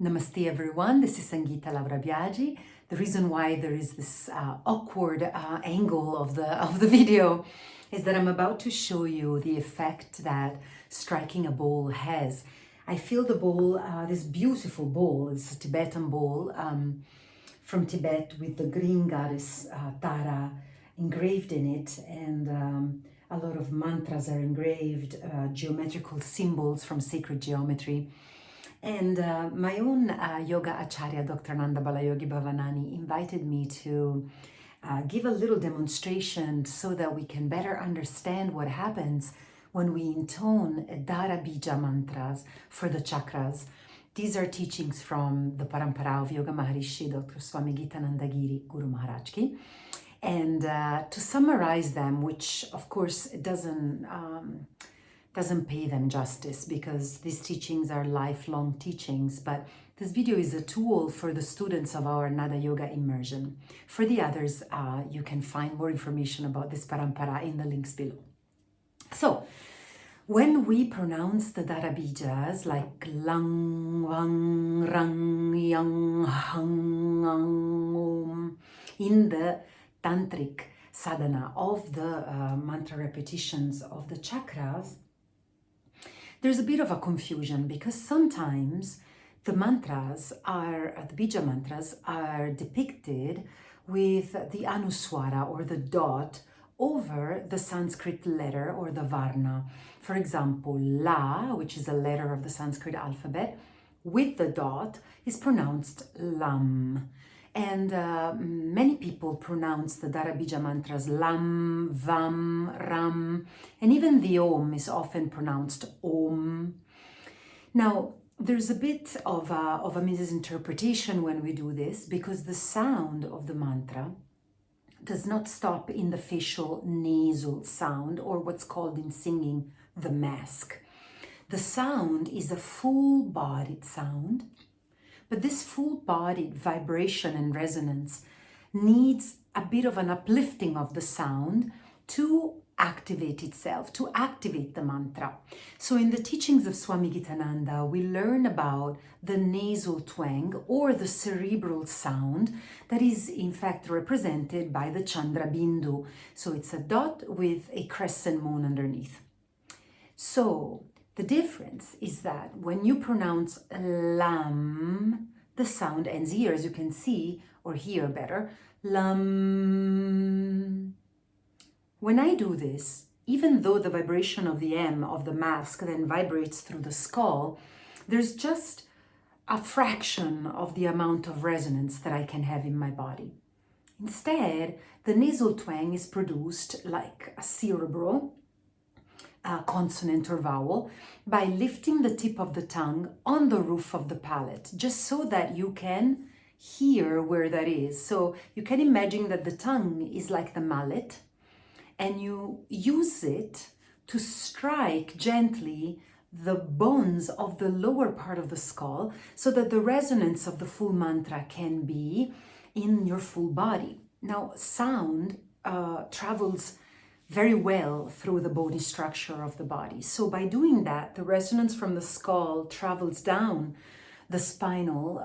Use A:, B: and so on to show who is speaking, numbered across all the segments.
A: Namaste everyone, this is Sangeeta Dhara Bija. The reason why there is this awkward angle of the video is that I'm about to show you the effect that striking a bowl has. I feel the bowl, this beautiful bowl, it's a Tibetan bowl from Tibet with the green goddess Dhara engraved in it, and a lot of mantras are engraved, geometrical symbols from sacred geometry. And my own Yoga Acharya, Dr. Ananda Balayogi Bhavanani, invited me to give a little demonstration so that we can better understand what happens when we intone Dhara Bija mantras for the chakras. These are teachings from the parampara of Yoga Maharishi, Dr. Swami Gitananda Giri, Guru Maharaj Ki. And to summarize them, which of course doesn't pay them justice because these teachings are lifelong teachings, but this video is a tool for the students of our Nada Yoga immersion. For the others, you can find more information about this parampara in the links below. So, when we pronounce the Dhara Bijas like lang, wang, rang, yang, hang, ang, om, in the tantric sadhana of the mantra repetitions of the chakras, there's a bit of a confusion because sometimes the mantras the Bija mantras are depicted with the anuswara or the dot over the Sanskrit letter or the varna. For example, La, which is a letter of the Sanskrit alphabet, with the dot is pronounced Lam. And many people pronounce the Dhara Bija mantras Lam, Vam, Ram, and even the Om is often pronounced Om. Now, there's a bit of a misinterpretation when we do this because the sound of the mantra does not stop in the facial nasal sound, or what's called in singing the mask. The sound is a full-bodied sound. But this full-bodied vibration and resonance needs a bit of an uplifting of the sound to activate itself, to activate the mantra. So in the teachings of Swami Gitananda, we learn about the nasal twang or the cerebral sound that is in fact represented by the Chandra Bindu. So it's a dot with a crescent moon underneath. So the difference is that when you pronounce lam, the sound ends here, as you can see, or hear better, lam. When I do this, even though the vibration of the M of the mask then vibrates through the skull, there's just a fraction of the amount of resonance that I can have in my body. Instead, the nasal twang is produced like a cerebral consonant or vowel by lifting the tip of the tongue on the roof of the palate, just so that you can hear where that is. So you can imagine that the tongue is like the mallet and you use it to strike gently the bones of the lower part of the skull so that the resonance of the full mantra can be in your full body. Now, sound travels very well through the bony structure of the body. So by doing that, the resonance from the skull travels down the spinal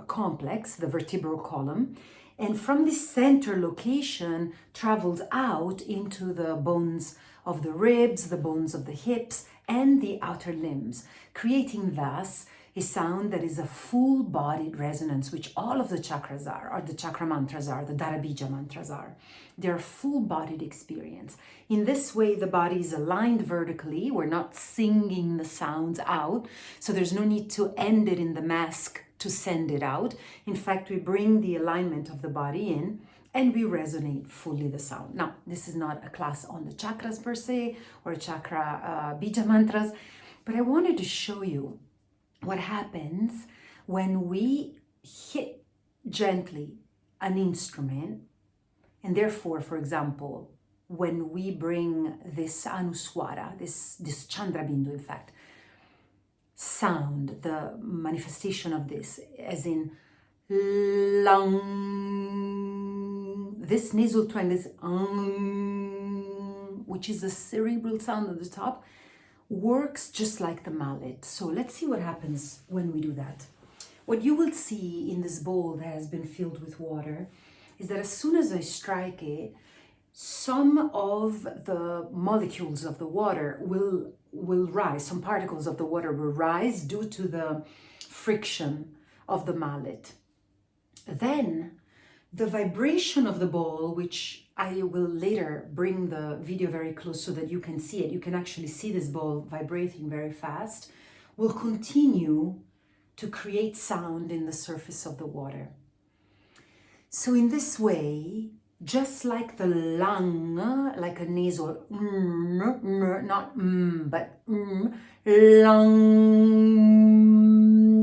A: complex, the vertebral column, and from this center location travels out into the bones of the ribs, the bones of the hips, and the outer limbs, creating thus a sound that is a full-bodied resonance, which all of the chakras are, or the chakra mantras are, the Dhara Bija mantras are. They're a full-bodied experience. In this way, the body is aligned vertically. We're not singing the sounds out, so there's no need to end it in the mask to send it out. In fact, we bring the alignment of the body in and we resonate fully the sound. Now, this is not a class on the chakras per se, or chakra Bija mantras, but I wanted to show you what happens when we hit gently an instrument, and therefore, for example, when we bring this anuswara, this Chandra Bindu, in fact, sound, the manifestation of this, as in lang, this nasal twang, this which is a cerebral sound at the top, works just like the mallet. So let's see what happens when we do that. What you will see in this bowl that has been filled with water is that as soon as I strike it, some of the molecules of the water will rise, some particles of the water will rise due to the friction of the mallet. Then the vibration of the bowl, which I will later bring the video very close so that you can see it, you can actually see this bowl vibrating very fast, will continue to create sound in the surface of the water. So in this way, just like the lung, like a nasal, not but lung,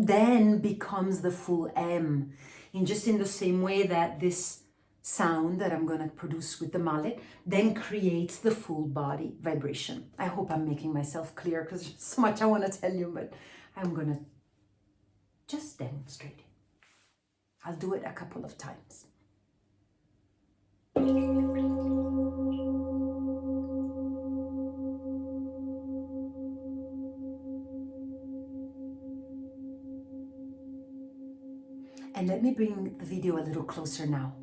A: then becomes the full M. In just in the same way that this sound that I'm going to produce with the mallet then creates the full body vibration. I hope I'm making myself clear because there's so much I want to tell you, but I'm going to just demonstrate it. I'll do it a couple of times. And let me bring the video a little closer now.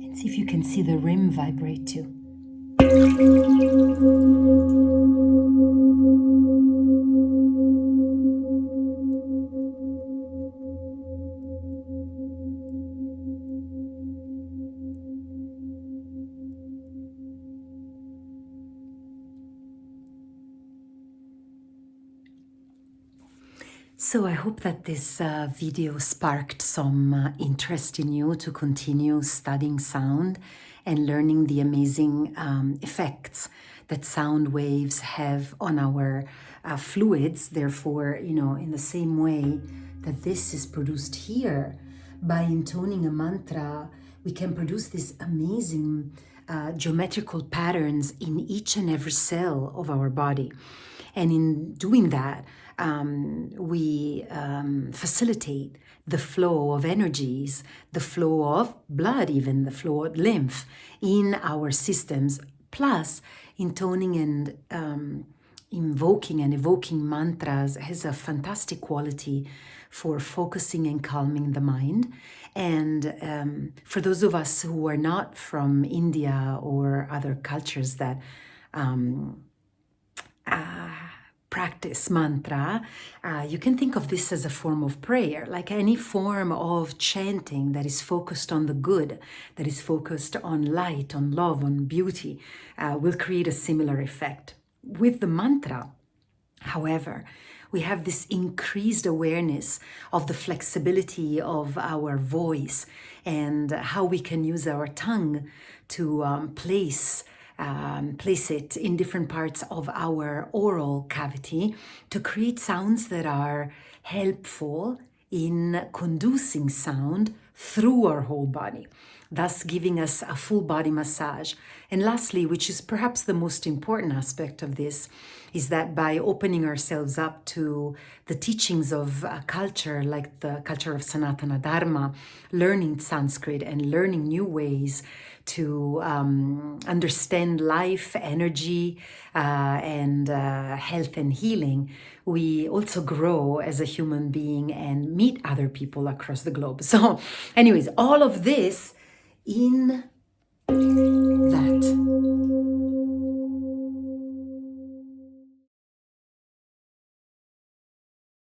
A: And see if you can see the rim vibrate too. So I hope that this video sparked some interest in you to continue studying sound and learning the amazing effects that sound waves have on our fluids. Therefore, you know, in the same way that this is produced here, by intoning a mantra, we can produce these amazing geometrical patterns in each and every cell of our body. And in doing that, we facilitate the flow of energies, the flow of blood, even the flow of lymph in our systems. Plus, intoning and invoking and evoking mantras has a fantastic quality for focusing and calming the mind. And for those of us who are not from India or other cultures that practice mantra, you can think of this as a form of prayer, like any form of chanting that is focused on the good, that is focused on light, on love, on beauty, will create a similar effect. With the mantra, however, we have this increased awareness of the flexibility of our voice and how we can use our tongue to place it in different parts of our oral cavity to create sounds that are helpful in conducing sound through our whole body, thus giving us a full body massage. And lastly, which is perhaps the most important aspect of this, is that by opening ourselves up to the teachings of a culture like the culture of Sanatana Dharma, learning Sanskrit and learning new ways to understand life, energy, and health and healing, we also grow as a human being and meet other people across the globe. So anyways, all of this in that